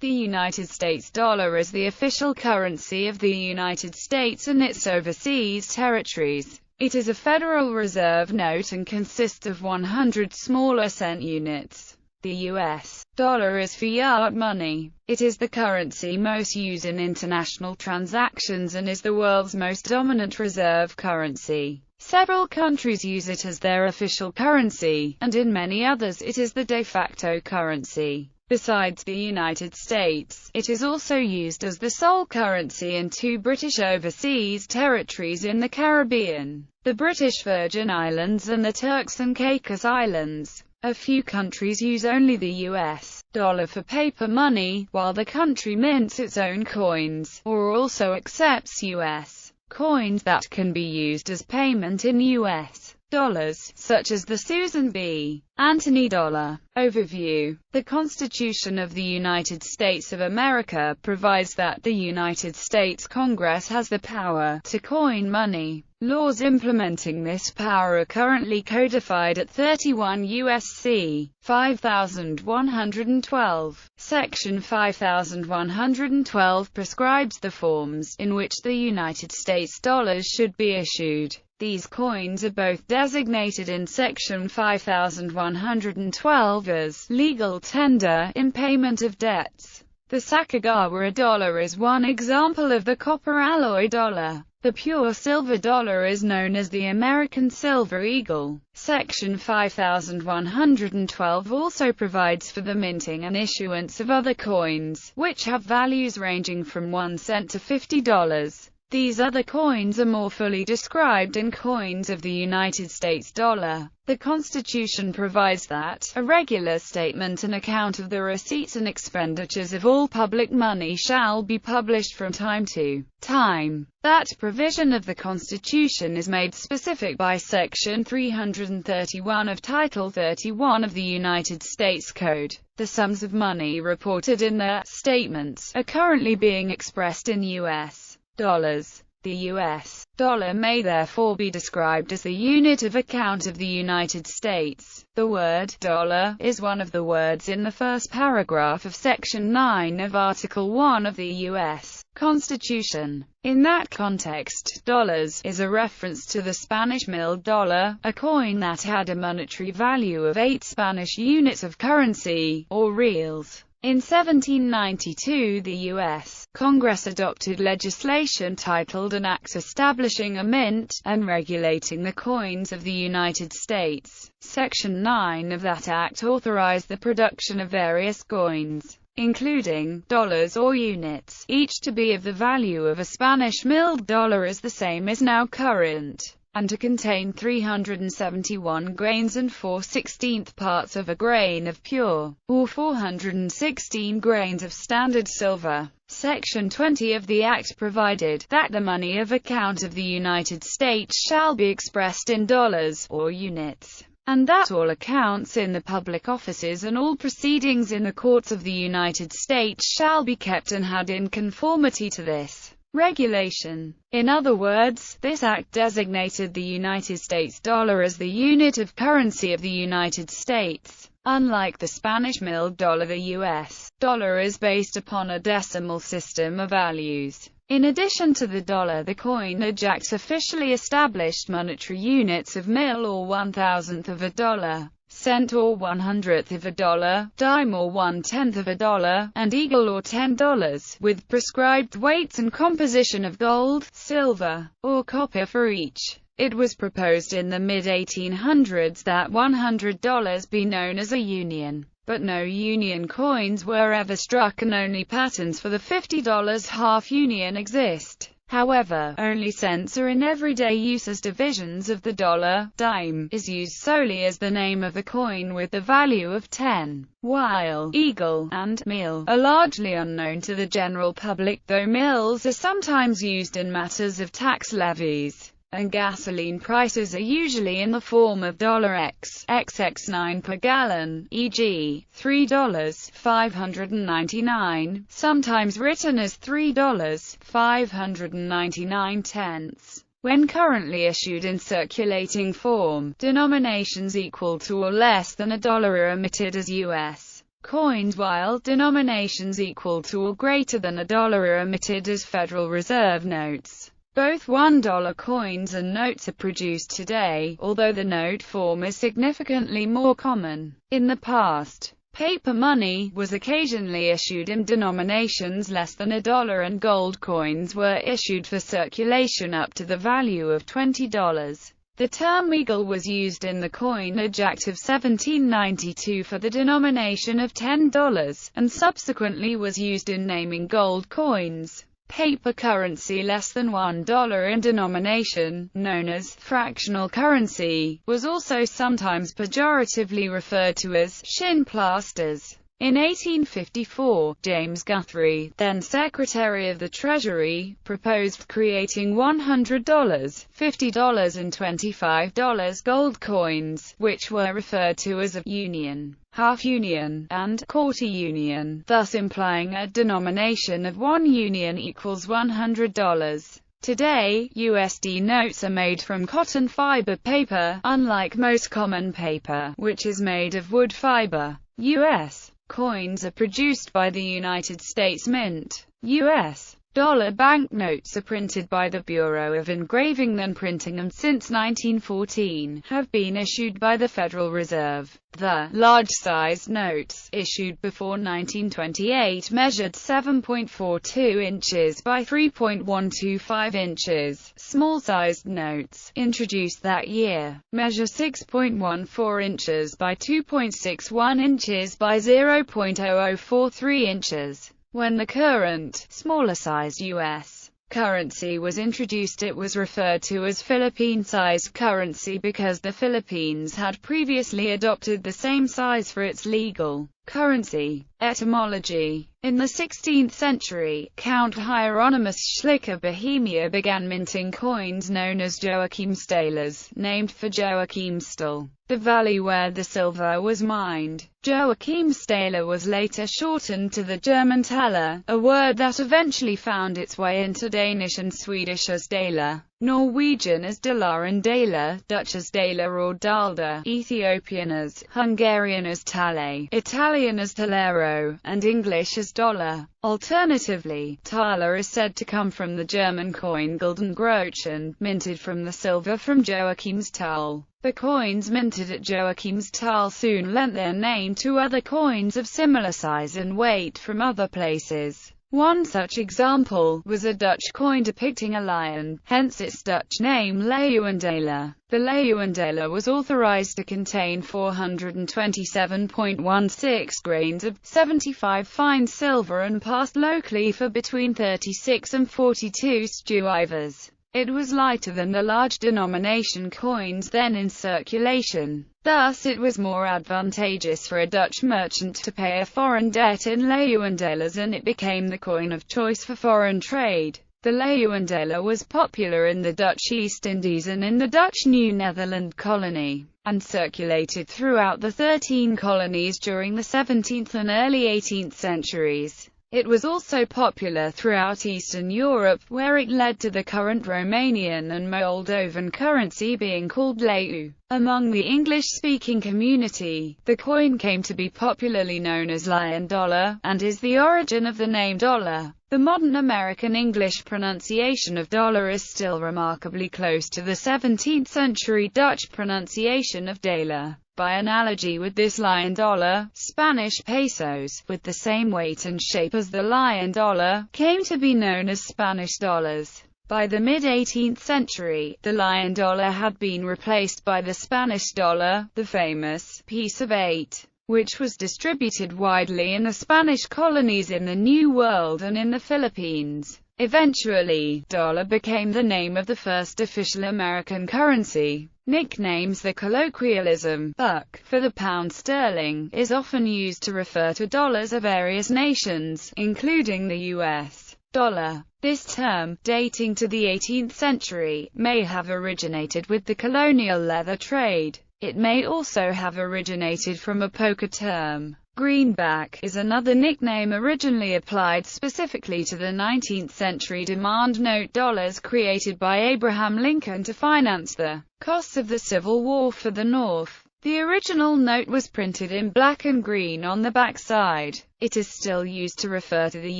The United States dollar is the official currency of the United States and its overseas territories. It is a Federal Reserve note and consists of 100 smaller cent units. The U.S. dollar is fiat money. It is the currency most used in international transactions and is the world's most dominant reserve currency. Several countries use it as their official currency, and in many others it is the de facto currency. Besides the United States, it is also used as the sole currency in 2 British overseas territories in the Caribbean, the British Virgin Islands and the Turks and Caicos Islands. A few countries use only the U.S. dollar for paper money, while the country mints its own coins, or also accepts U.S. coins that can be used as payment in U.S. dollars, such as the Susan B. Anthony dollar. Overview. The Constitution of the United States of America provides that the United States Congress has the power to coin money. Laws implementing this power are currently codified at 31 U.S.C. 5112. Section 5112 prescribes the forms in which the United States dollars should be issued. These coins are both designated in Section 5112 as legal tender in payment of debts. The Sacagawea dollar is one example of the copper alloy dollar. The pure silver dollar is known as the American Silver Eagle. Section 5112 also provides for the minting and issuance of other coins, which have values ranging from 1 cent to $50. These other coins are more fully described in coins of the United States dollar. The Constitution provides that a regular statement and account of the receipts and expenditures of all public money shall be published from time to time. That provision of the Constitution is made specific by Section 331 of Title 31 of the United States Code. The sums of money reported in their statements are currently being expressed in U.S. dollars. The U.S. dollar may therefore be described as the unit of account of the United States. The word dollar is one of the words in the first paragraph of Section 9 of Article 1 of the U.S. Constitution. In that context, dollars is a reference to the Spanish milled dollar, a coin that had a monetary value of 8 Spanish units of currency, or reals. In 1792 the U.S. Congress adopted legislation titled An Act Establishing a Mint, and Regulating the Coins of the United States. Section 9 of that act authorized the production of various coins, including dollars or units, each to be of the value of a Spanish milled dollar as the same as now current, and to contain 371 grains and 4/16 parts of a grain of pure, or 416 grains of standard silver. Section 20 of the Act provided that the money of account of the United States shall be expressed in dollars, or units, and that all accounts in the public offices and all proceedings in the courts of the United States shall be kept and had in conformity to this regulation. In other words, this act designated the United States dollar as the unit of currency of the United States. Unlike the Spanish milled dollar, the U.S. dollar is based upon a decimal system of values. In addition to the dollar, the coinage act officially established monetary units of mill or 1/1000th of a dollar, cent or 100th of a dollar, dime or 1/10th of a dollar, and eagle or $10, with prescribed weights and composition of gold, silver, or copper for each. It was proposed in the mid-1800s that $100 be known as a union, but no union coins were ever struck and only patterns for the $50 half union exist. However, only cents are in everyday use as divisions of the dollar. Dime is used solely as the name of the coin with the value of 10, while eagle and mill are largely unknown to the general public, though mills are sometimes used in matters of tax levies. And gasoline prices are usually in the form of $xx9 per gallon, e.g., $3.599, sometimes written as $3.599. When currently issued in circulating form, denominations equal to or less than $1 are omitted as U.S. coins, while denominations equal to or greater than $1 are emitted as Federal Reserve notes. Both $1 coins and notes are produced today, although the note form is significantly more common. In the past, paper money was occasionally issued in denominations less than $1, and gold coins were issued for circulation up to the value of $20. The term eagle was used in the Coinage Act of 1792 for the denomination of $10, and subsequently was used in naming gold coins. Paper currency less than $1 in denomination, known as fractional currency, was also sometimes pejoratively referred to as shin plasters. In 1854, James Guthrie, then Secretary of the Treasury, proposed creating $100, $50 and $25 gold coins, which were referred to as a union, half union, and quarter union, thus implying a denomination of 1 union equals $100. Today, USD notes are made from cotton fiber paper, unlike most common paper, which is made of wood fiber. U.S. coins are produced by the United States Mint. U.S. dollar banknotes are printed by the Bureau of Engraving and Printing, and since 1914, have been issued by the Federal Reserve. The large-sized notes, issued before 1928, measured 7.42 inches by 3.125 inches. Small-sized notes, introduced that year, measure 6.14 inches by 2.61 inches by 0.0043 inches. When the current, smaller-sized U.S. currency was introduced, it was referred to as Philippine-sized currency because the Philippines had previously adopted the same size for its legal currency. Etymology. In the 16th century, Count Hieronymus Schlicker of Bohemia began minting coins known as Joachimsthalers, named for Joachimsthal, the valley where the silver was mined. Joachimsthaler was later shortened to the German Taler, a word that eventually found its way into Danish and Swedish as daler, Norwegian as dalar and daler, Dutch as daler or dalda, Ethiopian as, Hungarian as tale, Italian as talero, and English as dollar. Alternatively, thaler is said to come from the German coin Guldengroschen, minted from the silver from Joachimsthal. The coins minted at Joachimsthal soon lent their name to other coins of similar size and weight from other places. One such example was a Dutch coin depicting a lion, hence its Dutch name Leeuwendaler. The Leeuwendaler was authorized to contain 427.16 grains of 75 fine silver and passed locally for between 36 and 42 stuivers. It was lighter than the large denomination coins then in circulation. Thus it was more advantageous for a Dutch merchant to pay a foreign debt in Leeuwendalers, and it became the coin of choice for foreign trade. The Leeuwendaler was popular in the Dutch East Indies and in the Dutch New Netherland colony, and circulated throughout the 13 colonies during the 17th and early 18th centuries. It was also popular throughout Eastern Europe, where it led to the current Romanian and Moldovan currency being called leu. Among the English-speaking community, the coin came to be popularly known as lion dollar, and is the origin of the name dollar. The modern American English pronunciation of dollar is still remarkably close to the 17th-century Dutch pronunciation of daler. By analogy with this lion dollar, Spanish pesos, with the same weight and shape as the lion dollar, came to be known as Spanish dollars. By the mid-18th century, the lion dollar had been replaced by the Spanish dollar, the famous piece of 8, which was distributed widely in the Spanish colonies in the New World and in the Philippines. Eventually, dollar became the name of the first official American currency. Nicknames. The colloquialism, buck, for the pound sterling, is often used to refer to dollars of various nations, including the U.S. dollar. This term, dating to the 18th century, may have originated with the colonial leather trade. It may also have originated from a poker term. Greenback is another nickname originally applied specifically to the 19th century demand note dollars created by Abraham Lincoln to finance the costs of the Civil War for the North. The original note was printed in black and green on the back side. It is still used to refer to the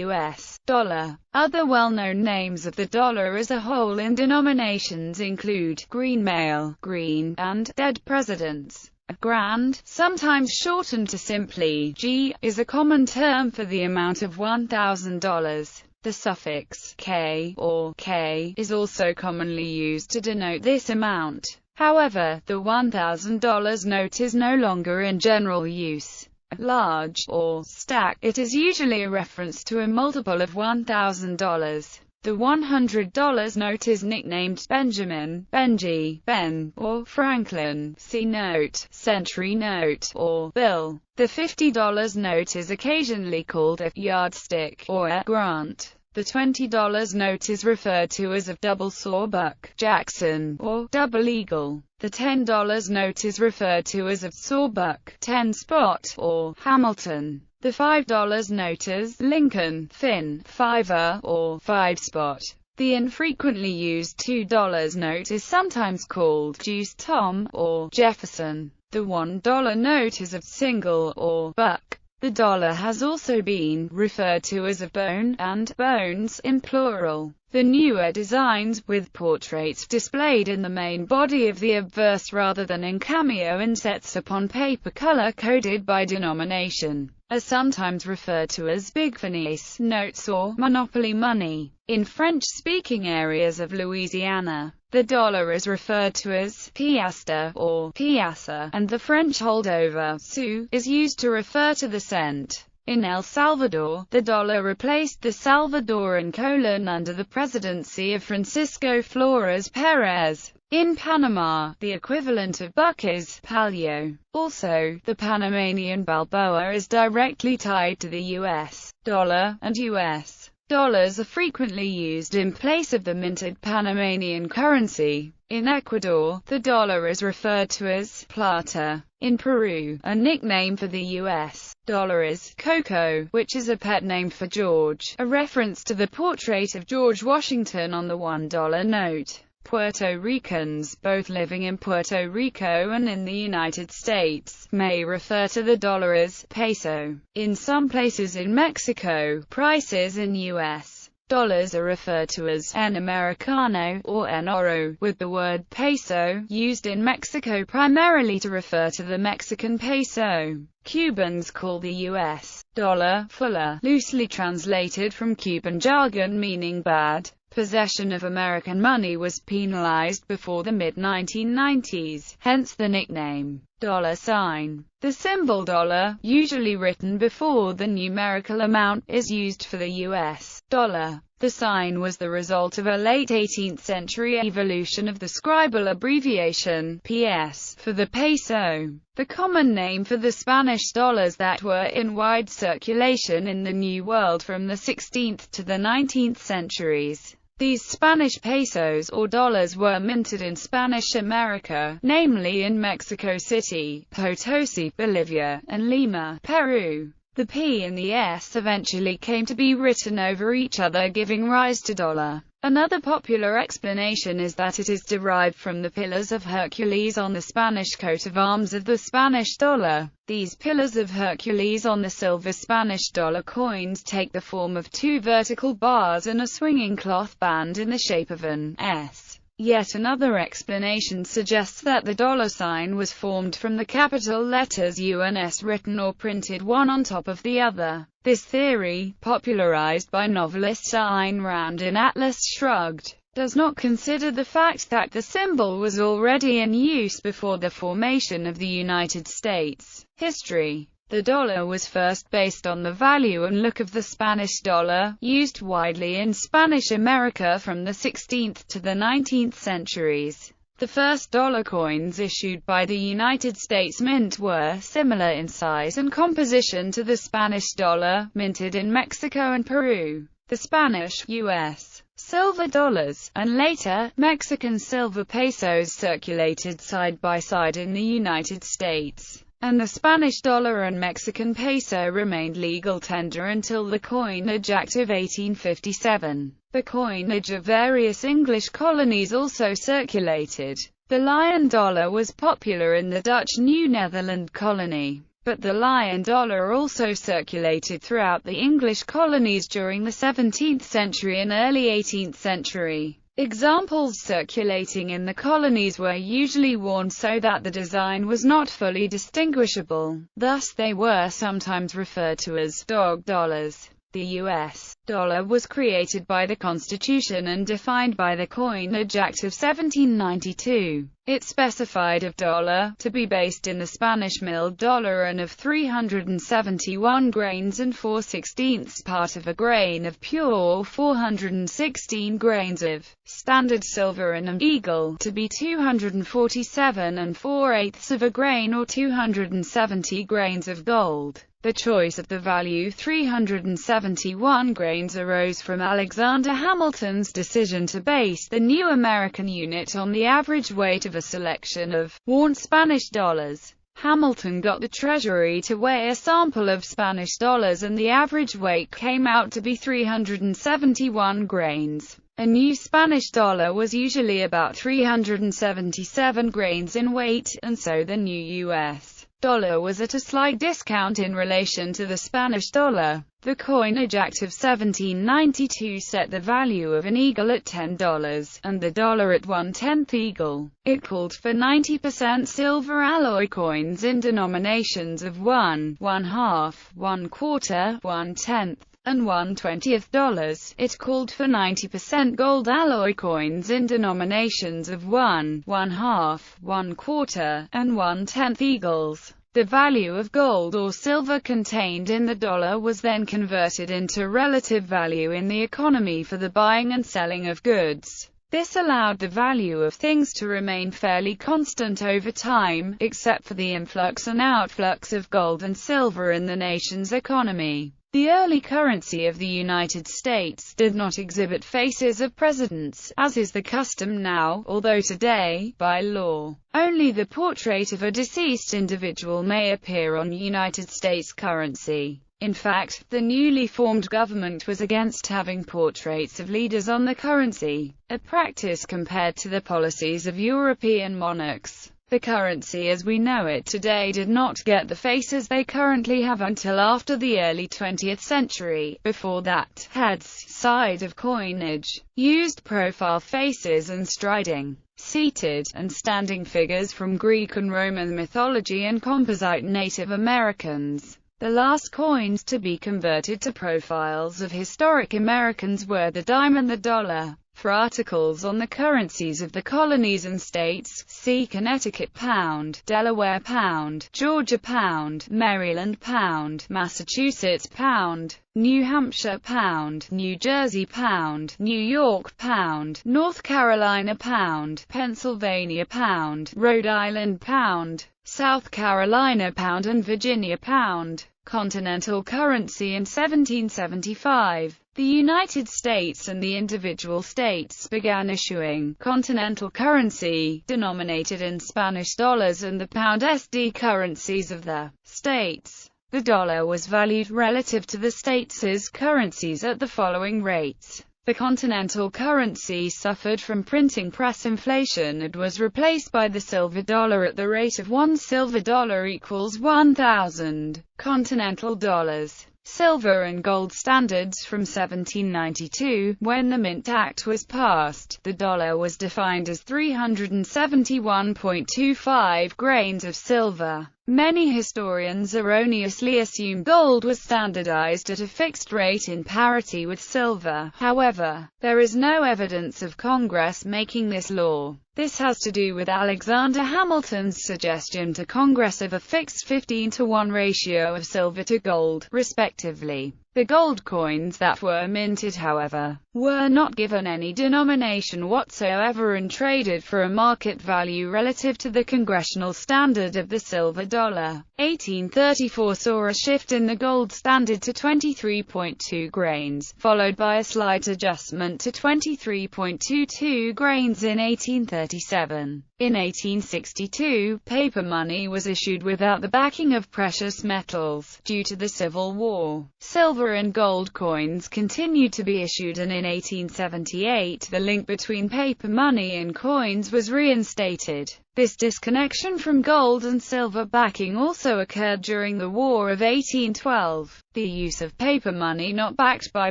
US dollar. Other well-known names of the dollar as a whole in denominations include green male, green, and dead presidents. Grand, sometimes shortened to simply G, is a common term for the amount of $1,000. The suffix K or K is also commonly used to denote this amount. However, the $1,000 note is no longer in general use. Large or stack, it is usually a reference to a multiple of $1,000. The $100 note is nicknamed Benjamin, Benji, Ben, or Franklin, C note, Century note, or Bill. The $50 note is occasionally called a yardstick or a grant. The $20 note is referred to as a double sawbuck, Jackson, or double eagle. The $10 note is referred to as a sawbuck, 10-spot, or Hamilton. The $5 note is Lincoln, Finn, Fiver, or 5-spot. The infrequently used $2 note is sometimes called Juice Tom, or Jefferson. The $1 note is a single, or buck. The dollar has also been referred to as a bone, and bones in plural. The newer designs, with portraits displayed in the main body of the obverse rather than in cameo insets upon paper color-coded by denomination, are sometimes referred to as big finesse notes or monopoly money. In French-speaking areas of Louisiana, the dollar is referred to as piastre or piastre, and the French holdover sou is used to refer to the cent. In El Salvador, the dollar replaced the Salvadoran colon under the presidency of Francisco Flores Perez. In Panama, the equivalent of buck is palio. Also, the Panamanian balboa is directly tied to the US dollar, and US dollars are frequently used in place of the minted Panamanian currency. In Ecuador, the dollar is referred to as plata. In Peru, a nickname for the US dollar is Coco, which is a pet name for George, a reference to the portrait of George Washington on the $1 note. Puerto Ricans, both living in Puerto Rico and in the United States, may refer to the dollar as peso. In some places in Mexico, prices in US dollars are referred to as en americano or en oro, with the word peso used in Mexico primarily to refer to the Mexican peso. Cubans call the US dollar fulla, loosely translated from Cuban jargon meaning bad. Possession of American money was penalized before the mid-1990s, hence the nickname dollar sign. The symbol dollar, usually written before the numerical amount, is used for the US dollar. The sign was the result of a late 18th century evolution of the scribal abbreviation PS for the peso, the common name for the Spanish dollars that were in wide circulation in the New World from the 16th to the 19th centuries. These Spanish pesos or dollars were minted in Spanish America, namely in Mexico City, Potosi, Bolivia, and Lima, Peru. The P and the S eventually came to be written over each other, giving rise to dollar. Another popular explanation is that it is derived from the pillars of Hercules on the Spanish coat of arms of the Spanish dollar. These pillars of Hercules on the silver Spanish dollar coins take the form of two vertical bars and a swinging cloth band in the shape of an S. Yet another explanation suggests that the dollar sign was formed from the capital letters U and S written or printed one on top of the other. This theory, popularized by novelist Ayn Rand in Atlas Shrugged, does not consider the fact that the symbol was already in use before the formation of the United States. History. The dollar was first based on the value and look of the Spanish dollar, used widely in Spanish America from the 16th to the 19th centuries. The first dollar coins issued by the United States Mint were similar in size and composition to the Spanish dollar, minted in Mexico and Peru. The Spanish, U.S. silver dollars, and later, Mexican silver pesos circulated side by side in the United States. and the Spanish dollar and Mexican peso remained legal tender until the Coinage Act of 1857. The coinage of various English colonies also circulated. The lion dollar was popular in the Dutch New Netherland colony, but the lion dollar also circulated throughout the English colonies during the 17th century and early 18th century. Examples circulating in the colonies were usually worn so that the design was not fully distinguishable. Thus they were sometimes referred to as dog dollars. The U.S. dollar was created by the Constitution and defined by the Coinage Act of 1792. It specified of dollar to be based in the Spanish milled dollar and of 371 grains and 4/16 part of a grain of pure or 416 grains of standard silver and an eagle to be 247 and 4/8 of a grain or 270 grains of gold. The choice of the value 371 grains arose from Alexander Hamilton's decision to base the new American unit on the average weight of a selection of worn Spanish dollars. Hamilton got the Treasury to weigh a sample of Spanish dollars and the average weight came out to be 371 grains. A new Spanish dollar was usually about 377 grains in weight, and so the new U.S. dollar was at a slight discount in relation to the Spanish dollar. The Coinage Act of 1792 set the value of an eagle at $10, and the dollar at 1/10 eagle. It called for 90% silver alloy coins in denominations of 1, 1/2, 1/4, 1/10, and 1/20 dollars. It called for 90% gold alloy coins in denominations of 1, 1/2, 1/4, and 1/10 eagles. The value of gold or silver contained in the dollar was then converted into relative value in the economy for the buying and selling of goods. This allowed the value of things to remain fairly constant over time, except for the influx and outflux of gold and silver in the nation's economy. The early currency of the United States did not exhibit faces of presidents, as is the custom now, although today, by law, only the portrait of a deceased individual may appear on United States currency. In fact, the newly formed government was against having portraits of leaders on the currency, a practice compared to the policies of European monarchs. The currency as we know it today did not get the faces they currently have until after the early 20th century. Before that, heads, side of coinage, used profile faces and striding, seated, and standing figures from Greek and Roman mythology and composite Native Americans. The last coins to be converted to profiles of historic Americans were the dime and the dollar. For articles on the currencies of the colonies and states, see Connecticut pound, Delaware pound, Georgia pound, Maryland pound, Massachusetts pound, New Hampshire pound, New Jersey pound, New York pound, North Carolina pound, Pennsylvania pound, Rhode Island pound, South Carolina pound and Virginia pound. Continental currency in 1775. The United States and the individual states began issuing continental currency, denominated in Spanish dollars and the pound SD currencies of the states. The dollar was valued relative to the states' currencies at the following rates. The continental currency suffered from printing press inflation and was replaced by the silver dollar at the rate of 1 silver dollar equals 1,000 continental dollars. Silver and gold standards from 1792, when the Mint Act was passed. The dollar was defined as 371.25 grains of silver. Many historians erroneously assume gold was standardized at a fixed rate in parity with silver. However, there is no evidence of Congress making this law. This has to do with Alexander Hamilton's suggestion to Congress of a fixed 15:1 ratio of silver to gold, respectively. The gold coins that were minted, however, were not given any denomination whatsoever and traded for a market value relative to the congressional standard of the silver dollar. 1834 saw a shift in the gold standard to 23.2 grains, followed by a slight adjustment to 23.22 grains in 1836. 1837. In 1862, paper money was issued without the backing of precious metals. Due to the Civil War, silver and gold coins continued to be issued, and in 1878 the link between paper money and coins was reinstated. This disconnection from gold and silver backing also occurred during the War of 1812. The use of paper money not backed by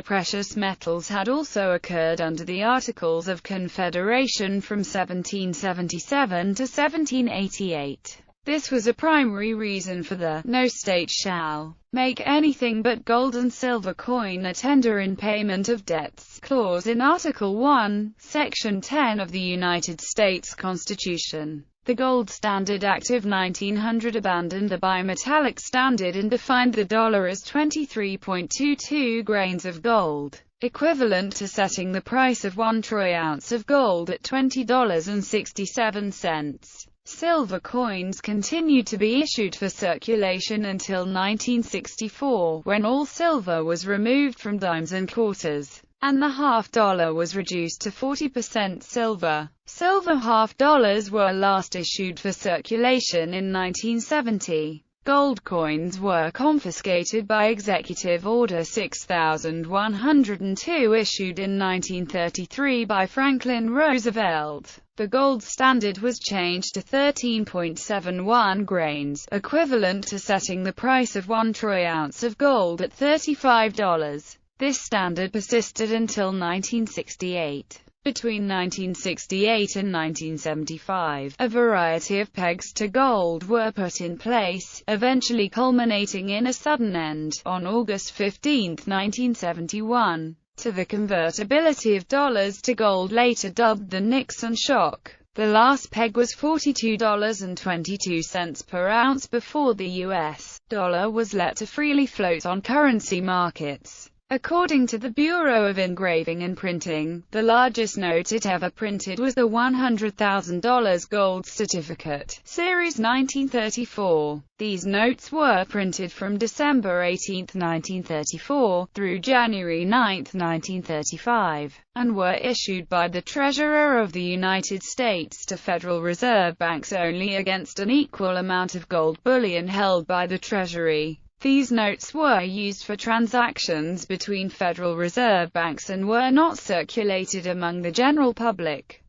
precious metals had also occurred under the Articles of Confederation from 1777 to 1788. This was a primary reason for the "no state shall make anything but gold and silver coin a tender in payment of debts" clause in Article 1, Section 10 of the United States Constitution. The Gold Standard Act of 1900 abandoned the bimetallic standard and defined the dollar as 23.22 grains of gold, equivalent to setting the price of 1 troy ounce of gold at $20.67. Silver coins continued to be issued for circulation until 1964, when all silver was removed from dimes and quarters, and the half-dollar was reduced to 40% silver. Silver half-dollars were last issued for circulation in 1970. Gold coins were confiscated by Executive Order 6102 issued in 1933 by Franklin Roosevelt. The gold standard was changed to 13.71 grains, equivalent to setting the price of 1 troy ounce of gold at $35. This standard persisted until 1968. Between 1968 and 1975, a variety of pegs to gold were put in place, eventually culminating in a sudden end, on August 15, 1971, to the convertibility of dollars to gold, later dubbed the Nixon shock. The last peg was $42.22 per ounce before the U.S. dollar was let to freely float on currency markets. According to the Bureau of Engraving and Printing, the largest note it ever printed was the $100,000 gold certificate, Series 1934. These notes were printed from December 18, 1934, through January 9, 1935, and were issued by the Treasurer of the United States to Federal Reserve banks only against an equal amount of gold bullion held by the Treasury. These notes were used for transactions between Federal Reserve banks and were not circulated among the general public.